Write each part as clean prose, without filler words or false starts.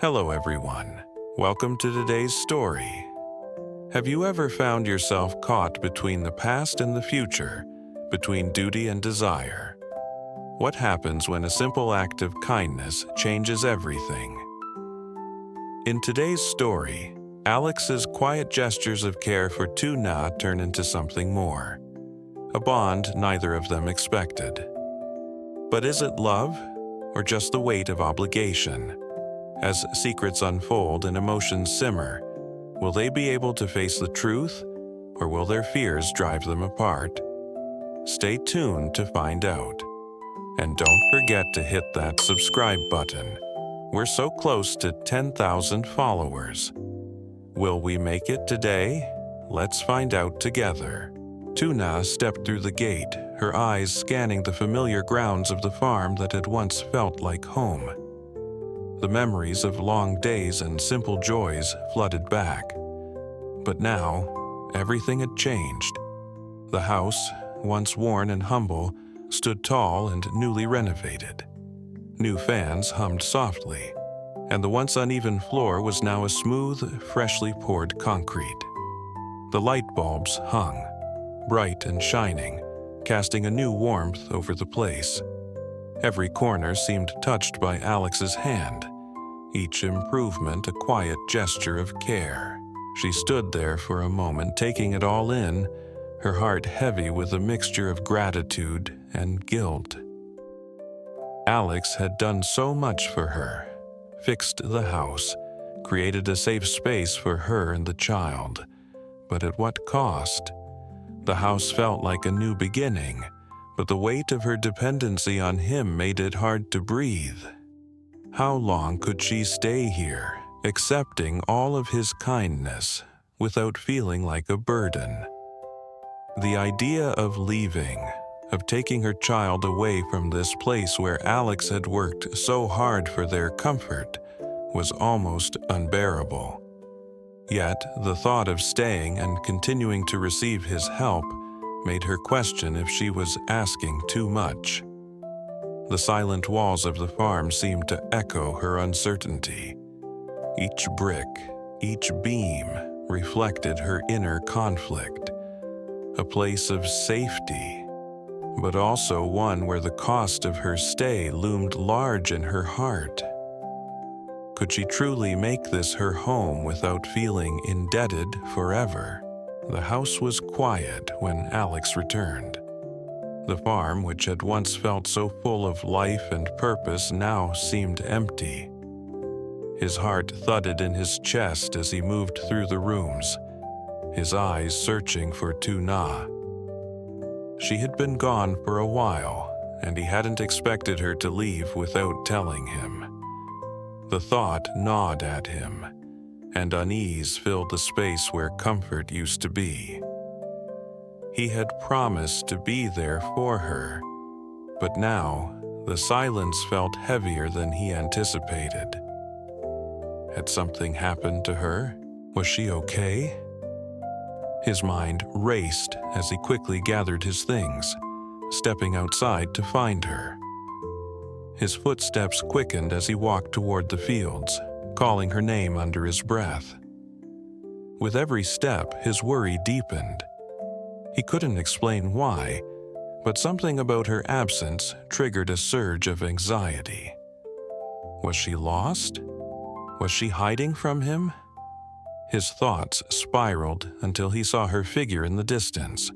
Hello everyone. Welcome to today's story. Have you ever found yourself caught between the past and the future, between duty and desire? What happens when a simple act of kindness changes everything? In today's story, Alex's quiet gestures of care for Lytuna turn into something more, a bond neither of them expected. But is it love, or just the weight of obligation? As secrets unfold and emotions simmer, will they be able to face the truth, or will their fears drive them apart? Stay tuned to find out. And don't forget to hit that subscribe button. We're so close to 10,000 followers. Will we make it today? Let's find out together. Lytuna stepped through the gate, her eyes scanning the familiar grounds of the farm that had once felt like home. The memories of long days and simple joys flooded back. But now, everything had changed. The house, once worn and humble, stood tall and newly renovated. New fans hummed softly, and the once uneven floor was now a smooth, freshly poured concrete. The light bulbs hung, bright and shining, casting a new warmth over the place. Every corner seemed touched by Alex's hand, each improvement a quiet gesture of care. She stood there for a moment, taking it all in, her heart heavy with a mixture of gratitude and guilt. Alex had done so much for her, fixed the house, created a safe space for her and the child. But at what cost? The house felt like a new beginning, but the weight of her dependency on him made it hard to breathe. How long could she stay here, accepting all of his kindness, without feeling like a burden? The idea of leaving, of taking her child away from this place where Alex had worked so hard for their comfort, was almost unbearable. Yet, the thought of staying and continuing to receive his help made her question if she was asking too much. The silent walls of the farm seemed to echo her uncertainty. Each brick, each beam reflected her inner conflict. A place of safety, but also one where the cost of her stay loomed large in her heart. Could she truly make this her home without feeling indebted forever? The house was quiet when Alex returned. The farm, which had once felt so full of life and purpose, now seemed empty. His heart thudded in his chest as he moved through the rooms, his eyes searching for Lytuna. She had been gone for a while, and he hadn't expected her to leave without telling him. The thought gnawed at him, and unease filled the space where comfort used to be. He had promised to be there for her, but now the silence felt heavier than he anticipated. Had something happened to her? Was she okay? His mind raced as he quickly gathered his things, stepping outside to find her. His footsteps quickened as he walked toward the fields, calling her name under his breath. With every step, his worry deepened. He couldn't explain why, but something about her absence triggered a surge of anxiety. Was she lost? Was she hiding from him? His thoughts spiraled until he saw her figure in the distance.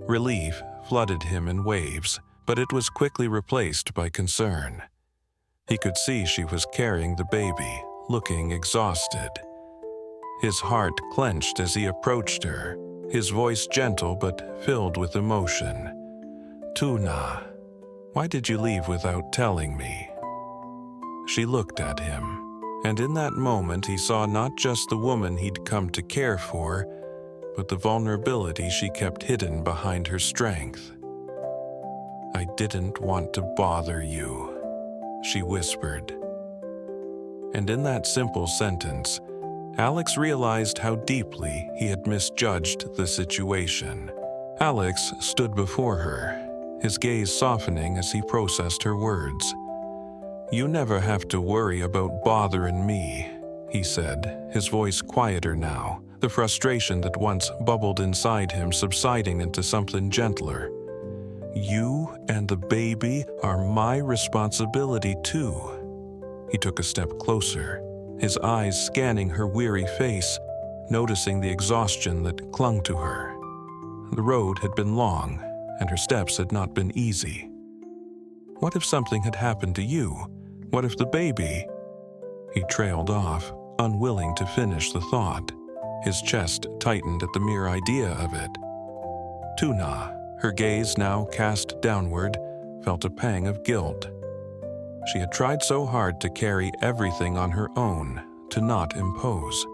Relief flooded him in waves, but it was quickly replaced by concern. He could see she was carrying the baby, looking exhausted. His heart clenched as he approached her, his voice gentle but filled with emotion. "Lytuna, why did you leave without telling me?" She looked at him, and in that moment he saw not just the woman he'd come to care for, but the vulnerability she kept hidden behind her strength. "I didn't want to bother you," she whispered. And in that simple sentence, Alex realized how deeply he had misjudged the situation. Alex stood before her, his gaze softening as he processed her words. "You never have to worry about bothering me," he said, his voice quieter now, the frustration that once bubbled inside him subsiding into something gentler. "You and the baby are my responsibility too." He took a step closer, his eyes scanning her weary face, noticing the exhaustion that clung to her. The road had been long, and her steps had not been easy. What if something had happened to you? What if the baby? He trailed off, unwilling to finish the thought. His chest tightened at the mere idea of it. Tuna, her gaze now cast downward, felt a pang of guilt. She had tried so hard to carry everything on her own, to not impose.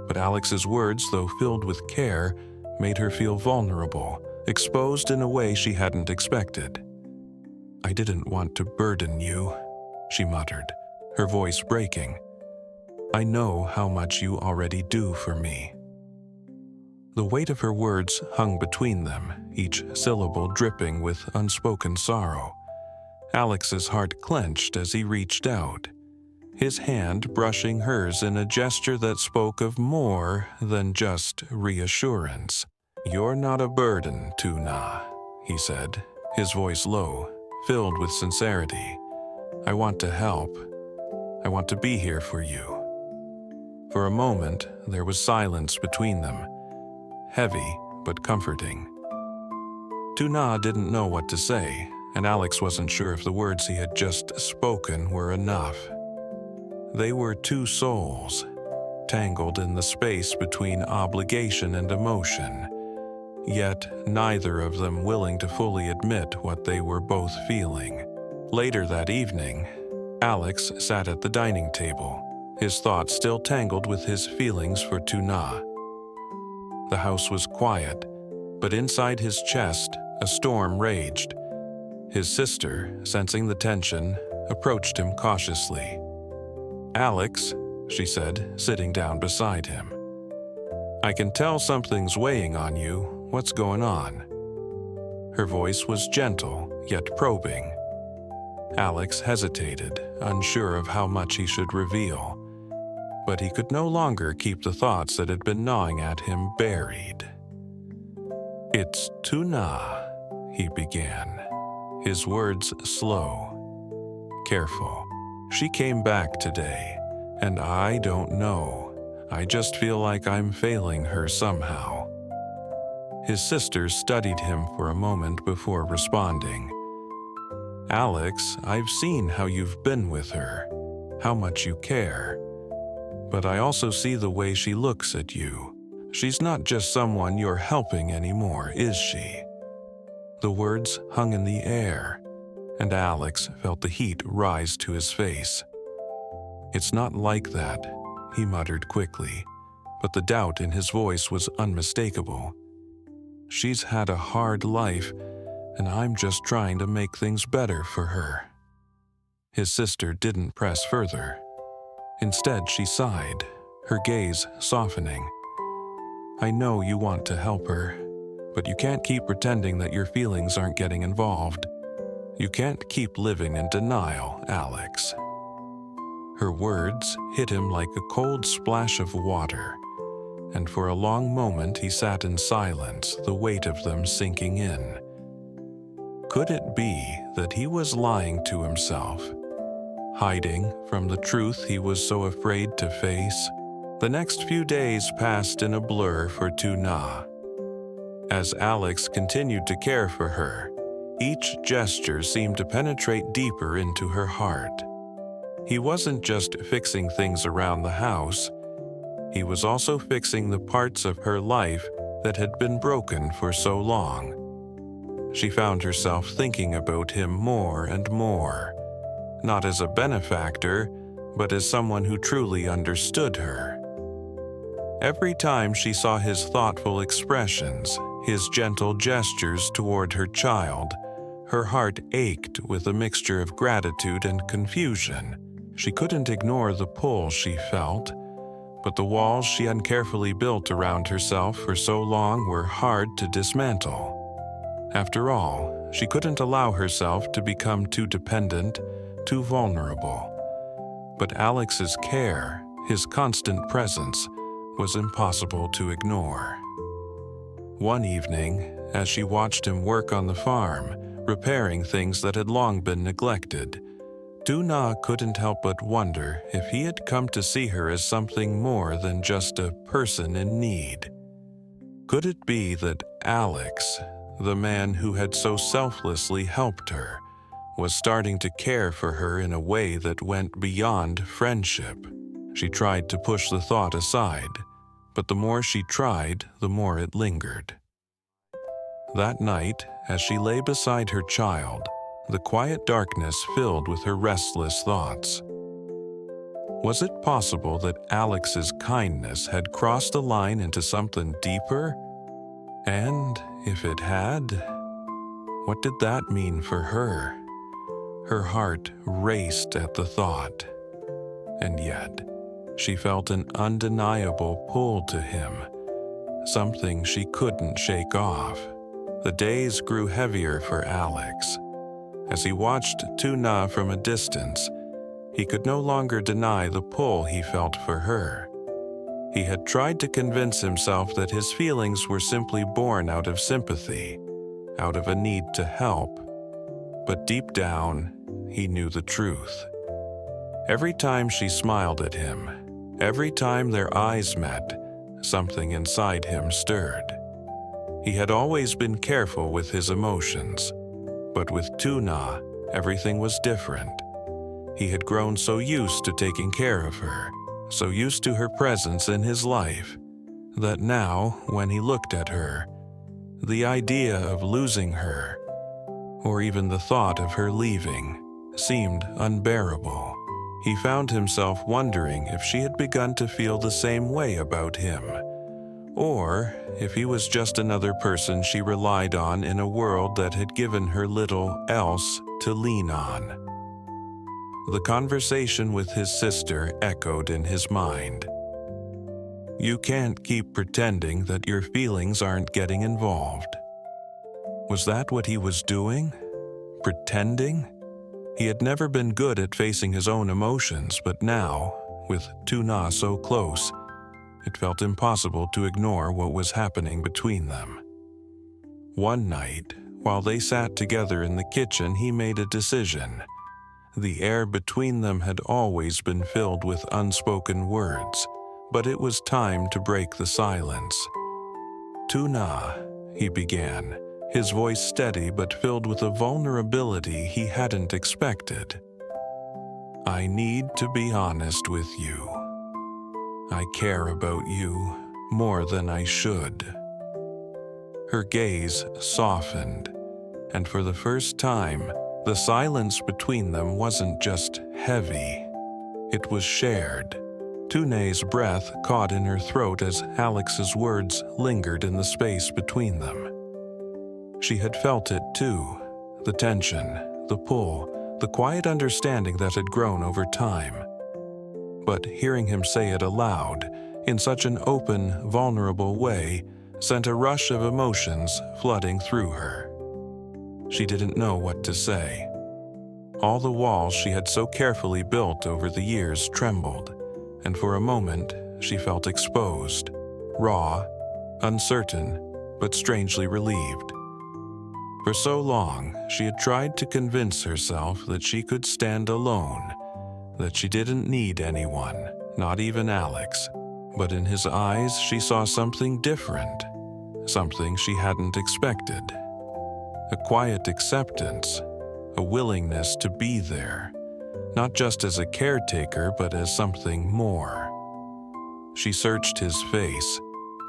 But Alex's words, though filled with care, made her feel vulnerable, exposed in a way she hadn't expected. "I didn't want to burden you," she muttered, her voice breaking. "I know how much you already do for me." The weight of her words hung between them, each syllable dripping with unspoken sorrow. Alex's heart clenched as he reached out, his hand brushing hers in a gesture that spoke of more than just reassurance. "You're not a burden, Tuna," he said, his voice low, filled with sincerity. "I want to help. I want to be here for you." For a moment, there was silence between them, heavy but comforting. Tuna didn't know what to say, and Alex wasn't sure if the words he had just spoken were enough. They were two souls, tangled in the space between obligation and emotion, yet neither of them willing to fully admit what they were both feeling. Later that evening, Alex sat at the dining table, his thoughts still tangled with his feelings for Tuna. The house was quiet, but inside his chest, a storm raged. His sister, sensing the tension, approached him cautiously. "Alex," she said, sitting down beside him. "I can tell something's weighing on you. What's going on?" Her voice was gentle, yet probing. Alex hesitated, unsure of how much he should reveal. But he could no longer keep the thoughts that had been gnawing at him buried. "It's Tuna," he began, his words slow, careful. "She came back today, and I don't know. I just feel like I'm failing her somehow." His sister studied him for a moment before responding. "Alex, I've seen how you've been with her, how much you care. But I also see the way she looks at you. She's not just someone you're helping anymore, is she?" The words hung in the air, and Alex felt the heat rise to his face. "It's not like that," he muttered quickly, but the doubt in his voice was unmistakable. "She's had a hard life, and I'm just trying to make things better for her." His sister didn't press further. Instead, she sighed, her gaze softening. "I know you want to help her, but you can't keep pretending that your feelings aren't getting involved. You can't keep living in denial, Alex." Her words hit him like a cold splash of water, and for a long moment he sat in silence, the weight of them sinking in. Could it be that he was lying to himself, hiding from the truth he was so afraid to face? The next few days passed in a blur for Tuna. As Alex continued to care for her, each gesture seemed to penetrate deeper into her heart. He wasn't just fixing things around the house, he was also fixing the parts of her life that had been broken for so long. She found herself thinking about him more and more, not as a benefactor, but as someone who truly understood her. Every time she saw his thoughtful expressions, his gentle gestures toward her child, her heart ached with a mixture of gratitude and confusion. She couldn't ignore the pull she felt, but the walls she had carefully built around herself for so long were hard to dismantle. After all, she couldn't allow herself to become too dependent, too vulnerable. But Alex's care, his constant presence, was impossible to ignore. One evening, as she watched him work on the farm, repairing things that had long been neglected, Lytuna couldn't help but wonder if he had come to see her as something more than just a person in need. Could it be that Alex, the man who had so selflessly helped her, was starting to care for her in a way that went beyond friendship? She tried to push the thought aside, but the more she tried, the more it lingered. That night, as she lay beside her child, the quiet darkness filled with her restless thoughts. Was it possible that Alex's kindness had crossed a line into something deeper? And if it had, what did that mean for her? Her heart raced at the thought. And yet, she felt an undeniable pull to him, something she couldn't shake off. The days grew heavier for Alex. As he watched Lytuna from a distance, he could no longer deny the pull he felt for her. He had tried to convince himself that his feelings were simply born out of sympathy, out of a need to help. But deep down, he knew the truth. Every time she smiled at him, every time their eyes met, something inside him stirred. He had always been careful with his emotions, but with Lytuna, everything was different. He had grown so used to taking care of her, so used to her presence in his life, that now, when he looked at her, the idea of losing her, or even the thought of her leaving, seemed unbearable. He found himself wondering if she had begun to feel the same way about him, or if he was just another person she relied on in a world that had given her little else to lean on. The conversation with his sister echoed in his mind. You can't keep pretending that your feelings aren't getting involved. Was that what he was doing? Pretending? He had never been good at facing his own emotions, but now, with Lytuna so close, it felt impossible to ignore what was happening between them. One night, while they sat together in the kitchen, he made a decision. The air between them had always been filled with unspoken words, but it was time to break the silence. Lytuna, he began, his voice steady but filled with a vulnerability he hadn't expected. I need to be honest with you. I care about you more than I should. Her gaze softened, and for the first time, the silence between them wasn't just heavy. It was shared. Lytuna's breath caught in her throat as Alex's words lingered in the space between them. She had felt it too, the tension, the pull, the quiet understanding that had grown over time. But hearing him say it aloud, in such an open, vulnerable way, sent a rush of emotions flooding through her. She didn't know what to say. All the walls she had so carefully built over the years trembled, and for a moment she felt exposed, raw, uncertain, but strangely relieved. For so long, she had tried to convince herself that she could stand alone, that she didn't need anyone, not even Alex. But in his eyes, she saw something different, something she hadn't expected. A quiet acceptance, a willingness to be there, not just as a caretaker, but as something more. She searched his face,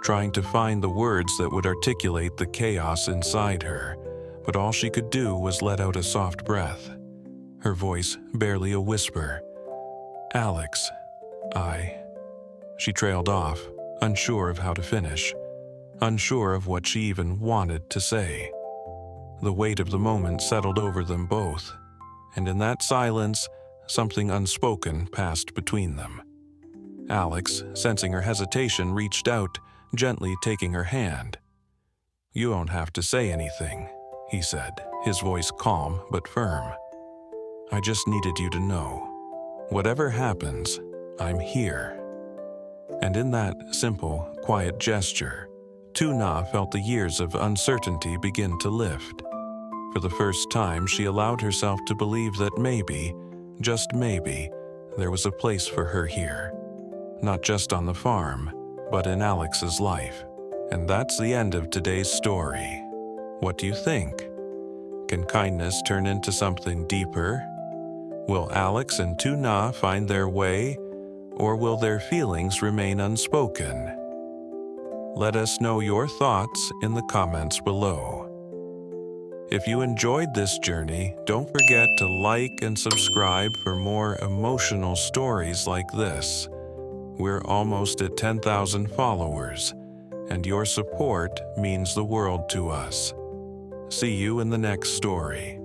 trying to find the words that would articulate the chaos inside her, but all she could do was let out a soft breath, her voice barely a whisper. Alex, She trailed off, unsure of how to finish, unsure of what she even wanted to say. The weight of the moment settled over them both, and in that silence, something unspoken passed between them. Alex, sensing her hesitation, reached out, gently taking her hand. You don't have to say anything, he said, his voice calm but firm. I just needed you to know. Whatever happens, I'm here." And in that simple, quiet gesture, Tuna felt the years of uncertainty begin to lift. For the first time, she allowed herself to believe that maybe, just maybe, there was a place for her here. Not just on the farm, but in Alex's life. And that's the end of today's story. What do you think? Can kindness turn into something deeper? Will Alex and Tuna find their way, or will their feelings remain unspoken? Let us know your thoughts in the comments below. If you enjoyed this journey, don't forget to like and subscribe for more emotional stories like this. We're almost at 10,000 followers, and your support means the world to us. See you in the next story.